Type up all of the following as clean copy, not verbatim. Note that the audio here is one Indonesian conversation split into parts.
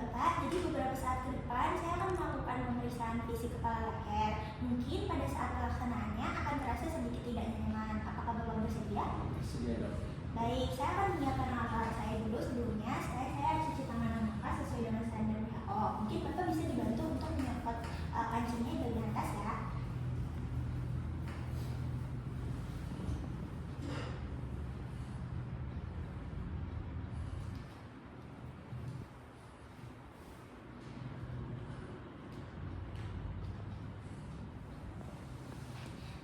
Bapak, jadi beberapa saat ke depan saya akan melakukan pemeriksaan fisik kepala leher. Mungkin pada saat pelaksanaannya akan terasa sedikit tidak nyaman. Apakah Bapak bersedia? Bersedia dok. Baik, saya akan menyiapkan alat-alat saya dulu sebelumnya. Saya cuci tangan dan muka sesuai dengan standar WHO. Mungkin Bapak bisa dibantu untuk menyangkut kancingnya di bagian atas ya.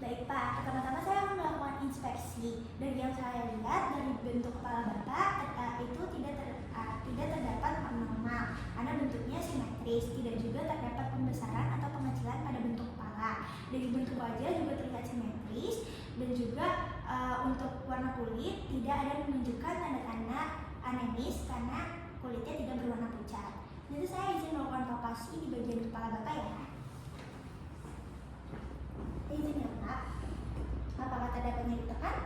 Baik Pak, pertama-tama saya akan melakukan inspeksi. Dari yang saya lihat dari bentuk kepala Bapak itu tidak terdapat abnormal karena bentuknya simetris, tidak juga terdapat pembesaran atau pengecilan pada bentuk kepala. Dari bentuk wajah juga terlihat simetris dan juga untuk warna kulit tidak ada menunjukkan tanda-tanda anemis karena kulitnya tidak berwarna pucat. Jadi saya izin melakukan palpasi di bagian kepala Bapak ya. Izin ya Pak. Apakah terdapat nyeri tekan?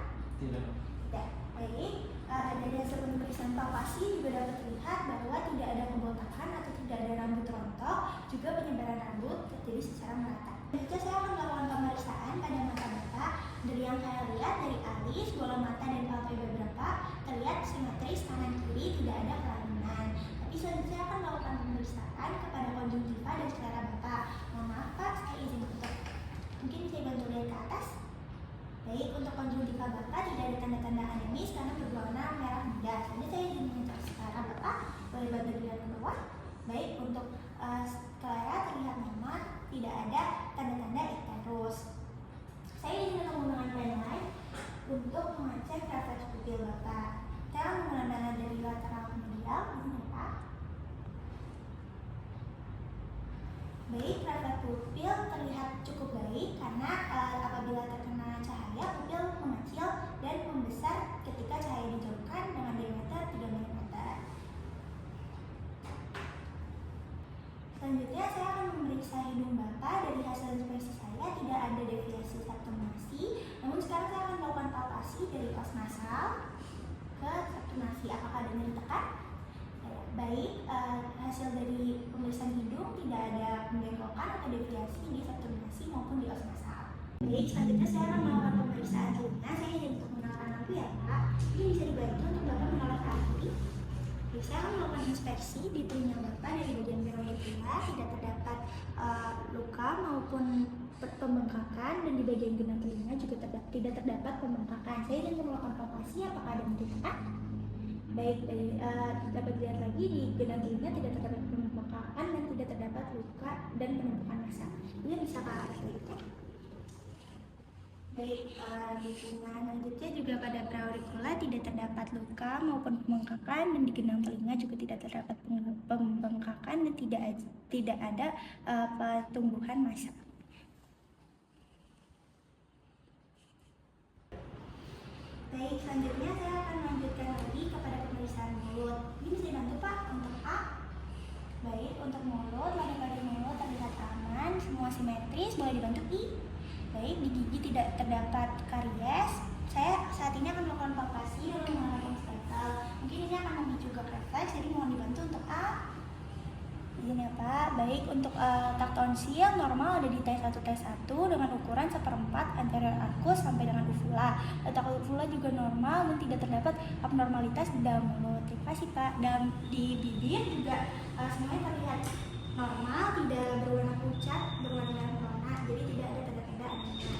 Tidak. Tidak. Baik. Dari hasil pemeriksaan palpasi juga dapat terlihat bahwa tidak ada pembotakan atau tidak ada rambut rontok, juga penyebaran rambut terjadi secara merata. Selanjutnya saya akan melakukan pemeriksaan pada mata Bapak. Dari yang saya lihat dari alis, bola mata dan palpebra Bapak terlihat simetris kanan kiri, tidak ada kelainan. Tapi selanjutnya saya akan melakukan pemeriksaan kepada konjungtiva dan sclera Bapak. Mohon maaf Pak, saya izin untuk mungkin bisa dibantu lihat ke atas. Baik, untuk konjungtiva Bapak tidak ada tanda-tanda anemis karena berwarna merah muda. Selanjutnya saya izin mengecek sclera Bapak, boleh bantu dilihat ke bawah. Baik, untuk sclera terlihat normal, tidak ada tanda-tanda icterus. Saya izin untuk menggunakan penline untuk mengecek refleks pupil Bapak. Saya akan menggunakan dari lateral ke medial, izin ya Pak. Baik, refleks pupil terlihat cukup baik karena apabila terkena cahaya, pupil mengecil dan membesar ketika cahaya dijauhkan dengan diameter 3 mm. Selanjutnya saya akan memeriksa hidung Bapak. Dari hasil inspeksi saya tidak ada deviasi septum nasi. Namun sekarang saya akan melakukan palpasi dari os nasal ke septum nasi. Apakah ada nyeri tekan? Baik, hasil dari pemeriksaan hidung tidak ada pembengkokan atau deviasi di septum nasi maupun di os nasal. Baik, selanjutnya saya akan melakukan pemeriksaan telinga. Saya izin untuk menyalakan lampu ya Pak. Ini bisa dibantu untuk Bapak menolak api. Saya akan melakukan inspeksi di telinga Bapak. Dari bagian viroid telinga tidak terdapat luka maupun pembengkakan, dan di bagian genang telinga juga tidak terdapat pembengkakan. Saya ingin melakukan palpasi, apakah ada nyeri tekan? Baik, dapat dilihat lagi di genang telinga tidak terdapat pembengkakan dan tidak terdapat luka dan penumpukan massa. Ini bisa Pak lihat. Baik, di telinga selanjutnya juga pada praauricula tidak terdapat luka maupun pembengkakan, dan di genang telinga juga tidak terdapat pembengkakan dan tidak ada pertumbuhan massa. Baik, selanjutnya saya akan lanjutkan lagi kepada pemeriksaan mulut. Ini bisa dibantu Pak untuk A. Baik, untuk mulut, pada mulut terlihat aman, semua simetris. Boleh dibantu I. Baik, di gigi tidak terdapat karies. Saya saat ini akan melakukan palpasi lalu menggunakan stempel. Mungkin ini akan memicu gag refleks, jadi mohon dibantu untuk A. Izin ya Pak. Baik, untuk tak tonsil normal ada di T1 T1 dengan ukuran 1/4 anterior arcus sampai dengan uvula. Letak uvula juga normal dan tidak terdapat abnormalitas di dalam mulut. Terima kasih Pak. Dan di bibir juga semuanya terlihat normal, tidak berwarna pucat, berwarna merona, jadi tidak ada tanda-tanda anemia.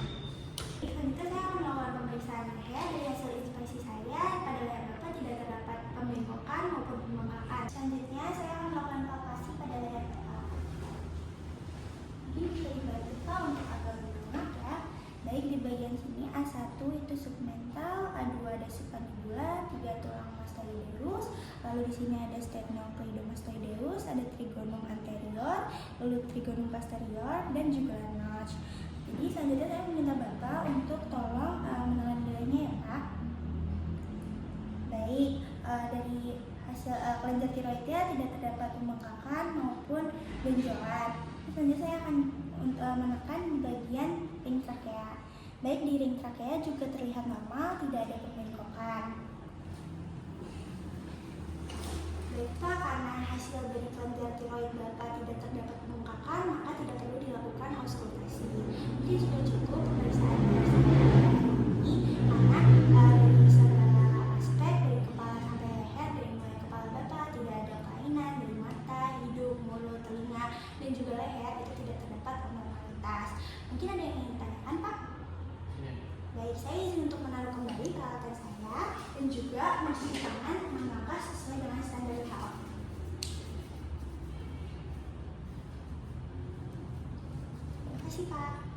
Selanjutnya saya akan melakukan pemeriksaan leher. Dari hasil inspeksi saya pada leher Bapak tidak terdapat pembengkokan maupun pembengkakan. Selanjutnya saya akan melakukan palpasi pada leher Bapak. Ini bisa dibantu Pak untuk agak lunak ya. Baik, di bagian sini A1 itu submental, A2 ada submandibular, 3 tulang mastoideus, lalu di sini ada sternocleidomastoideus, ada trigonum anterior, lalu trigonum posterior dan juga notch. Jadi selanjutnya saya meminta Bapak untuk tolong menelan nilainya ya Pak. Baik, dari hasil kelenjar tiroidnya tidak terdapat pembengkakan maupun benjolan. Selanjutnya saya akan menekan di bagian ring trakea. Baik, di ring trakea juga terlihat normal, tidak ada pembengkokan. Baik Pak, karena hasil dari kelenjar sudah cukup pemeriksaan dari saya ini karena dari segala aspek dari kepala sampai leher, dari mulai kepala Bapak tidak ada kelainan, dari mata, hidung, mulut, telinga, dan juga leher itu tidak terdapat abnormalitas. Mungkin ada yang ingin ditanyakan, Pak? Baik, saya izin untuk menaruh kembali peralatan saya dan juga mencuci tangan dengan langkah sesuai dengan standar WHO. Terima kasih, Pak.